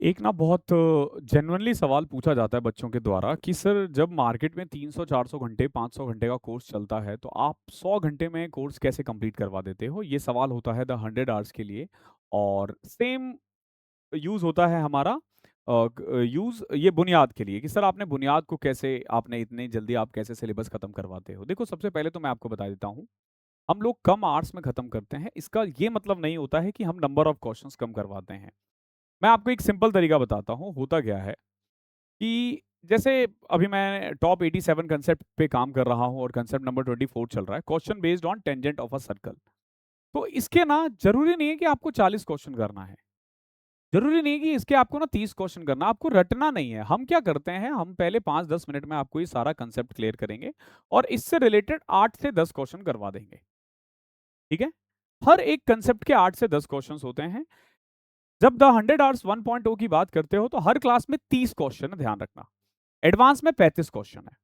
एक ना बहुत जेन्युइनली सवाल पूछा जाता है बच्चों के द्वारा कि सर जब मार्केट में 300-400 घंटे 500 घंटे का कोर्स चलता है तो आप 100 घंटे में कोर्स कैसे कंप्लीट करवा देते हो? ये सवाल होता है द 100 आवर्स के लिए और सेम यूज़ होता है हमारा यूज़ ये बुनियाद के लिए कि सर आपने बुनियाद को कैसे आपने इतनी जल्दी आप कैसे सिलेबस खत्म करवाते हो? देखो सबसे पहले तो मैं आपको बता देता हूँ, हम लोग कम आवर्स में खत्म करते हैं। इसका ये मतलब नहीं होता है कि हम नंबर ऑफ क्वेश्चंस कम करवाते हैं। मैं आपको एक सिंपल तरीका बताता हूँ, होता क्या है कि जैसे अभी मैं टॉप 87 कांसेप्ट पे काम कर रहा हूँ और कांसेप्ट नंबर 24 चल रहा है, question based on tangent of a circle. तो इसके ना ज़रूरी नहीं है कि आपको 40 क्वेश्चन करना है। ज़रूरी नहीं है कि इसके आपको ना 30 क्वेश्चन करना, आपको रटना नहीं है। हम क्या करते हैं, हम पहले 5-10 मिनट में आपको ये सारा कांसेप्ट क्लियर करेंगे और इससे रिलेटेड 8 से 10 क्वेश्चन करवा देंगे। ठीक है? हर एक कांसेप्ट के 8 से 10 क्वेश्चंस होते हैं। जब द 100 आवर्स 1.0 की बात करते हो तो हर क्लास में 30 क्वेश्चन है, ध्यान रखना। एडवांस में 35 क्वेश्चन है।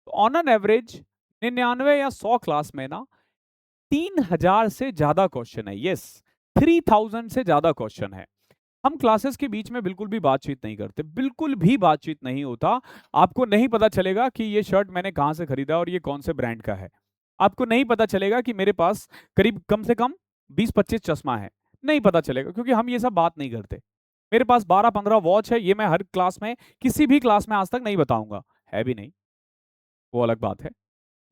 तो ऑन एन एवरेज 99 या 100 क्लास में ना 3000 से ज्यादा क्वेश्चन है। यस, 3000 से ज्यादा क्वेश्चन है। हम क्लासेस के बीच में बिल्कुल भी बातचीत नहीं करते, बिल्कुल भी बातचीत नहीं होता। आपको नहीं पता चलेगा कि ये शर्ट मैंने कहां से खरीदा और ये कौन से ब्रांड का है। आपको नहीं पता चलेगा कि मेरे पास करीब कम से कम 20-25 चश्मा है। नहीं पता चलेगा क्योंकि हम ये सब बात नहीं करते। मेरे पास 12-15 वॉच है, ये मैं हर क्लास में किसी भी क्लास में आज तक नहीं बताऊंगा, है भी नहीं, वो अलग बात है।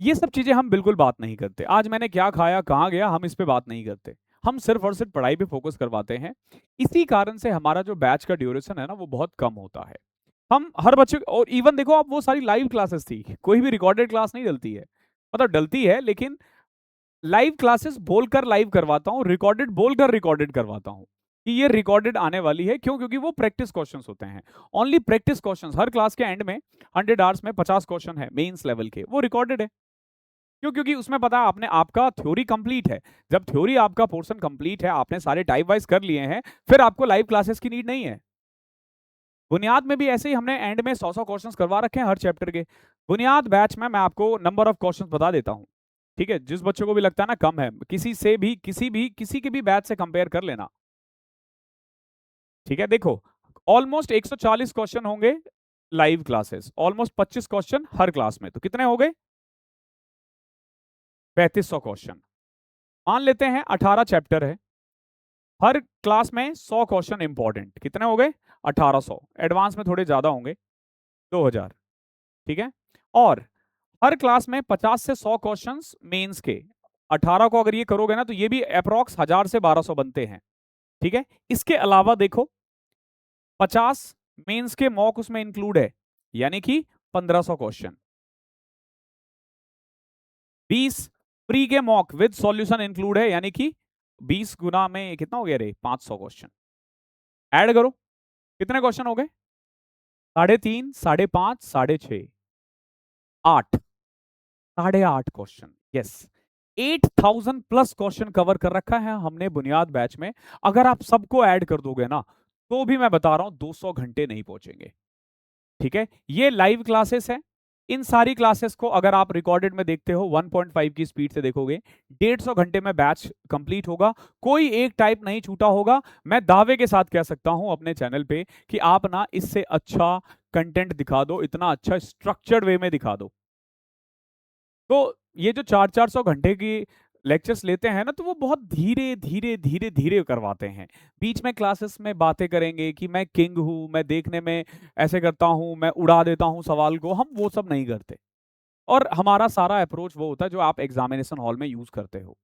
ये सब चीजें हम बिल्कुल बात नहीं करते। आज मैंने क्या खाया, कहाँ गया, हम इस पे बात नहीं करते। हम सिर्फ और सिर्फ पढ़ाई पे फोकस करवाते हैं। इसी कारण से हमारा जो बैच का ड्यूरेशन है ना वो बहुत कम होता है। हम हर बच्चे और इवन देखो आप, वो सारी लाइव क्लासेस थी, कोई भी रिकॉर्डेड क्लास नहीं डलती है। मतलब डलती है लेकिन लाइव क्लासेस बोलकर लाइव करवाता हूँ, रिकॉर्डेड बोलकर रिकॉर्डेड करवाता हूँ कि ये रिकॉर्डेड आने वाली है। क्यों? क्योंकि वो प्रैक्टिस क्वेश्चंस होते हैं। Only practice questions. हर क्लास के एंड में 100 आवर्स में 50 क्वेश्चन है मेंस लेवल के, वो रिकॉर्डेड है। क्यों? क्योंकि उसमें पता है आपने, आपका थ्योरी कंप्लीट है। जब थ्योरी आपका पोर्शन कंप्लीट है, आपने सारे टाइप वाइज कर लिए हैं, फिर आपको लाइव क्लासेस की नीड नहीं है। बुनियाद में भी ऐसे ही हमने एंड में 100 क्वेश्चंस करवा रखे हैं हर चैप्टर के। बुनियाद बैच में मैं आपको नंबर ऑफ क्वेश्चंस बता देता हूं। ठीक है? जिस बच्चों को भी लगता है ना कम है, किसी से भी किसी के भी बैच से कंपेयर कर लेना। ठीक है? देखो, ऑलमोस्ट 140 क्वेश्चन होंगे लाइव क्लासेस, ऑलमोस्ट 25 क्वेश्चन हर क्लास में, तो कितने हो गए? 3500 क्वेश्चन। मान लेते हैं 18 चैप्टर है, हर क्लास में 100 क्वेश्चन इंपॉर्टेंट, कितने हो गए? 1800। एडवांस में थोड़े ज्यादा होंगे, 2000। ठीक है? और हर क्लास में 50 से 100 क्वेश्चंस मेंस के। 18 को अगर ये करोगे ना तो ये भी अप्रोक्स 1000 से 1200 बनते हैं। ठीक है? इसके अलावा देखो, 50 मेंस के मॉक उसमें इंक्लूड है, यानी कि 1500 क्वेश्चन। 20 प्री के मॉक विद सॉल्यूशन इंक्लूड है, यानी कि 20 गुना में कितना हो गया रे? 500 क्वेश्चन। ऐड करो, कितने क्वेश्चन हो गए? 3.5, 5.5, 6.5, 8, 8.5 question. Yes, 8000 plus question cover कर रखा है हमने बुनियाद बैच में। अगर आप सबको ऐड कर दोगे ना तो भी मैं बता रहा हूं 200 घंटे नहीं पहुंचेंगे। ठीक है? ये लाइव क्लासेस है। इन सारी क्लासेस को अगर आप रिकॉर्डेड में देखते हो 1.5 की स्पीड से देखोगे, 150 घंटे में बैच कंप्लीट होगा। कोई एक टाइप नहीं छूटा होगा। मैं दावे के साथ कह सकता हूं अपने चैनल पे कि आप ना इससे अच्छा कंटेंट दिखा दो, इतना अच्छा स्ट्रक्चर्ड वे में दिखा दो। तो ये जो 400 घंटे की लेक्चर्स लेते हैं ना, तो वो बहुत धीरे धीरे धीरे धीरे करवाते हैं। बीच में क्लासेस में बातें करेंगे कि मैं किंग हूं, मैं देखने में ऐसे करता हूं, मैं उड़ा देता हूं सवाल को, हम वो सब नहीं करते। और हमारा सारा अप्रोच वो होता है जो आप एग्जामिनेशन हॉल में यूज करते हो।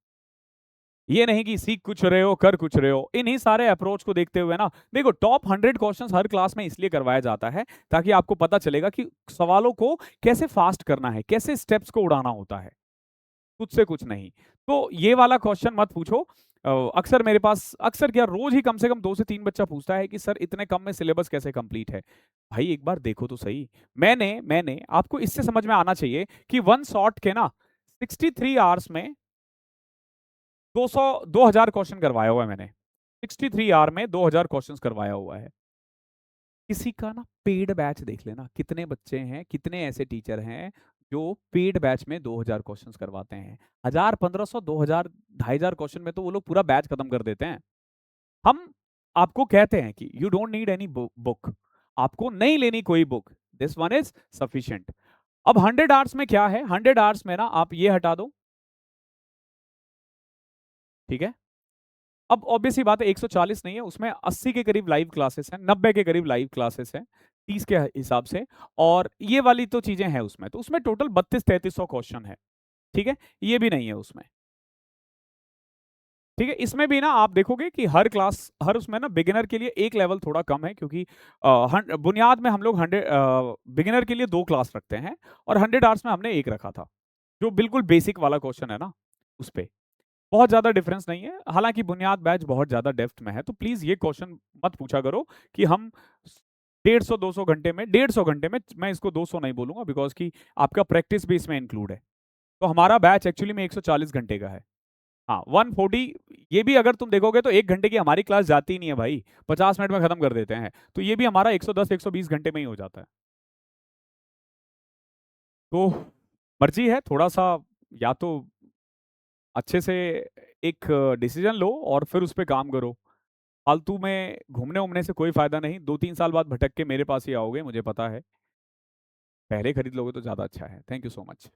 ये नहीं कि सीख कुछ रहे हो कर कुछ रहे हो। इन्हीं सारे अप्रोच को देखते हुए ना, देखो टॉप 100 क्वेश्चंस हर क्लास में इसलिए करवाया जाता है ताकि आपको पता चलेगा कि सवालों को कैसे फास्ट करना है, कैसे स्टेप्स को उड़ाना होता है, कुछ से कुछ नहीं। तो ये वाला क्वेश्चन मत पूछो। अक्सर मेरे पास, अक्सर क्या, रोज ही कम से कम 2 से 3 बच्चा पूछता है कि सर इतने कम में सिलेबस कैसे कंप्लीट है? भाई एक बार देखो तो सही। मैंने आपको इससे समझ में आना चाहिए कि वन शॉट के ना 63 आवर्स में 2000 क्वेश्चन करवाया हुआ है मैंने। 63 आवर में 2000 क्वेश्चन करवाया हुआ है। किसी का ना पेड बैच देख लेना, कितने बच्चे हैं, कितने ऐसे टीचर हैं जो पेड बैच में 2000 क्वेश्चंस करवाते हैं। 1000, 1500, 2000, 2500 क्वेश्चन में तो वो लोग पूरा बैच खत्म कर देते हैं। हम आपको कहते हैं कि you don't need any book, आपको नहीं लेनी कोई book, this one is sufficient. अब 100 आवर्स में क्या है, 100 आवर्स में ना आप ये हटा दो, ठीक है। अब ऑब्वियस सी बात है 140 नहीं है, उसमें 80 के करीब लाइव क्लासेस हैं, 90 के करीब लाइव क्लासेस हैं, 30 के हिसाब से, और ये वाली तो चीजें हैं उसमें, तो उसमें टोटल 32-3300 क्वेश्चन है, ठीक है। ये भी नहीं है उसमें, ठीक है। इसमें भी ना आप देखोगे कि हर क्लास, हर उसमें ना बिगिनर के लिए एक लेवल थोड़ा कम है, क्योंकि बुनियाद में हम लोग 100 बिगिनर के लिए 2 क्लास रखते हैं, और 100 आवर्स में हमने एक रखा था, जो बिल्कुल बेसिक वाला क्वेश्चन है ना, उस पे बहुत ज़्यादा डिफरेंस नहीं है। हालाँकि बुनियाद बैच बहुत ज़्यादा डेप्थ में है, तो प्लीज़ ये क्वेश्चन मत पूछा करो कि हम 150-200 घंटे में, 150 घंटे में, मैं इसको 200 नहीं बोलूँगा, बिकॉज़ कि आपका प्रैक्टिस भी इसमें इंक्लूड है। तो हमारा बैच एक्चुअली में 140 घंटे का है। हाँ, 140, ये भी अगर तुम देखोगे तो 1 घंटे की हमारी क्लास जाती ही नहीं है भाई, 50 मिनट में खत्म कर देते हैं। तो ये भी हमारा 110-120 घंटे में ही हो जाता है। तो मर्ज़ी है थोड़ा-सा, या तो अच्छे से एक डिसीजन लो और फिर उस पे काम करो। फालतू में घूमने-वूमने से कोई फ़ायदा नहीं, 2-3 साल बाद भटक के मेरे पास ही आओगे, मुझे पता है। पहले खरीद लोगे तो ज़्यादा अच्छा है। Thank you so much.